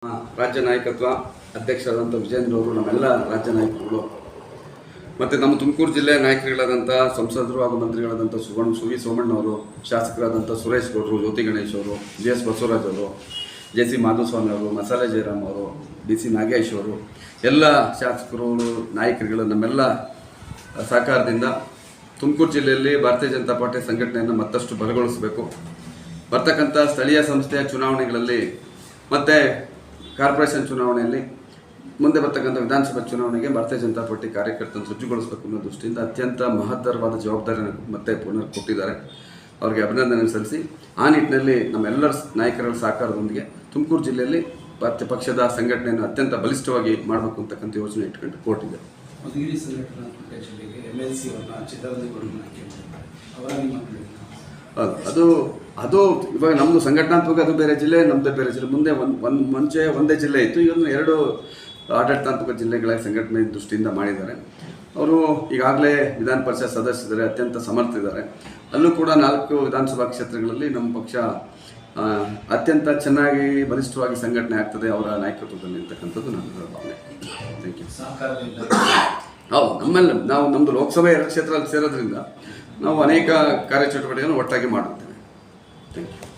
ರಾಜ್ಯ ನಾಯಕತ್ವ ಅಧ್ಯಕ್ಷರಾದಂಥ ವಿಜೇಂದ್ರ ಅವರು, ನಮ್ಮೆಲ್ಲ ರಾಜ್ಯ ನಾಯಕರುಗಳು ಮತ್ತು ನಮ್ಮ ತುಮಕೂರು ಜಿಲ್ಲೆ ನಾಯಕರುಗಳಾದಂಥ ಸಂಸದರು ಹಾಗೂ ಮಂತ್ರಿಗಳಾದಂಥ ವಿ ಸೋಮಣ್ಣವರು, ಶಾಸಕರಾದಂಥ ಸುರೇಶ್ ಗೌಡರು, ಜ್ಯೋತಿ ಗಣೇಶ್ ಅವರು, JS ಬಸವರಾಜ್ ಅವರು, JC ಮಾಧುಸ್ವಾಮಿ ಅವರು, ಮಸಾಲೆ ಜಯರಾಮ್ ಅವರು, BC ನಾಗೇಶ್ ಅವರು, ಎಲ್ಲ ಶಾಸಕರು ನಾಯಕರುಗಳು ನಮ್ಮೆಲ್ಲ ಸಹಕಾರದಿಂದ ತುಮಕೂರು ಜಿಲ್ಲೆಯಲ್ಲಿ ಭಾರತೀಯ ಜನತಾ ಪಾರ್ಟಿ ಸಂಘಟನೆಯನ್ನು ಮತ್ತಷ್ಟು ಬಲಗೊಳಿಸಬೇಕು. ಬರ್ತಕ್ಕಂಥ ಸ್ಥಳೀಯ ಸಂಸ್ಥೆಯ ಚುನಾವಣೆಗಳಲ್ಲಿ ಮತ್ತು ಕಾರ್ಪೊರೇಷನ್ ಚುನಾವಣೆಯಲ್ಲಿ ಮುಂದೆ ಬರ್ತಕ್ಕಂಥ ವಿಧಾನಸಭಾ ಚುನಾವಣೆಗೆ ಭಾರತೀಯ ಜನತಾ ಪಾರ್ಟಿ ಕಾರ್ಯಕರ್ತರನ್ನು ಸಜ್ಜುಗೊಳಿಸಬೇಕು ಅನ್ನೋ ದೃಷ್ಟಿಯಿಂದ ಅತ್ಯಂತ ಮಹತ್ತರವಾದ ಜವಾಬ್ದಾರಿಯನ್ನು ಮತ್ತೆ ಪುನರ್ ಕೊಟ್ಟಿದ್ದಾರೆ. ಅವರಿಗೆ ಅಭಿನಂದನೆ ಸಲ್ಲಿಸಿ ಆ ನಿಟ್ಟಿನಲ್ಲಿ ನಮ್ಮೆಲ್ಲರ ನಾಯಕರ ಸಹಕಾರದೊಂದಿಗೆ ತುಮಕೂರು ಜಿಲ್ಲೆಯಲ್ಲಿ ಭಾರತೀಯ ಪಕ್ಷದ ಸಂಘಟನೆಯನ್ನು ಅತ್ಯಂತ ಬಲಿಷ್ಠವಾಗಿ ಮಾಡಬೇಕು ಅಂತಕ್ಕಂಥ ಯೋಜನೆ ಇಟ್ಕೊಂಡು ಕೊಟ್ಟಿದೆ. ಅದು ಅದು ಇವಾಗ ನಮ್ಮದು ಸಂಘಟನಾತ್ಮಕ ಅದು ಬೇರೆ ಜಿಲ್ಲೆ, ನಮ್ಮದು ಬೇರೆ ಜಿಲ್ಲೆ. ಮುಂದೆ ಮುಂಚೆ ಒಂದೇ ಜಿಲ್ಲೆ ಇತ್ತು, ಈಗ 2 ಆಡಳಿತಾತ್ಮಕ ಜಿಲ್ಲೆಗಳ ಸಂಘಟನೆ ದೃಷ್ಟಿಯಿಂದ ಮಾಡಿದ್ದಾರೆ. ಅವರು ಈಗಾಗಲೇ ವಿಧಾನ ಪರಿಷತ್ ಸದಸ್ಯರಿದ್ದಾರೆ, ಅತ್ಯಂತ ಸಮರ್ಥರಿದ್ದಾರೆ. ಅಲ್ಲೂ ಕೂಡ 4 ವಿಧಾನಸಭಾ ಕ್ಷೇತ್ರಗಳಲ್ಲಿ ನಮ್ಮ ಪಕ್ಷ ಅತ್ಯಂತ ಚೆನ್ನಾಗಿ ಬಲಿಷ್ಠವಾಗಿ ಸಂಘಟನೆ ಆಗ್ತದೆ ಅವರ ನಾಯಕತ್ವದಲ್ಲಿ ಅಂತಕ್ಕಂಥದ್ದು ನನ್ನ ಭಾವನೆ. Thank you. ಹೌದು, ನಮ್ಮದು ಲೋಕಸಭೆ 2 ಕ್ಷೇತ್ರದಲ್ಲಿ ಸೇರೋದ್ರಿಂದ ನಾವು ಅನೇಕ ಕಾರ್ಯಚಟುವಟಿಕೆಗಳನ್ನು ಒಟ್ಟಾಗಿ ಮಾಡುತ್ತೇವೆ. Thank you.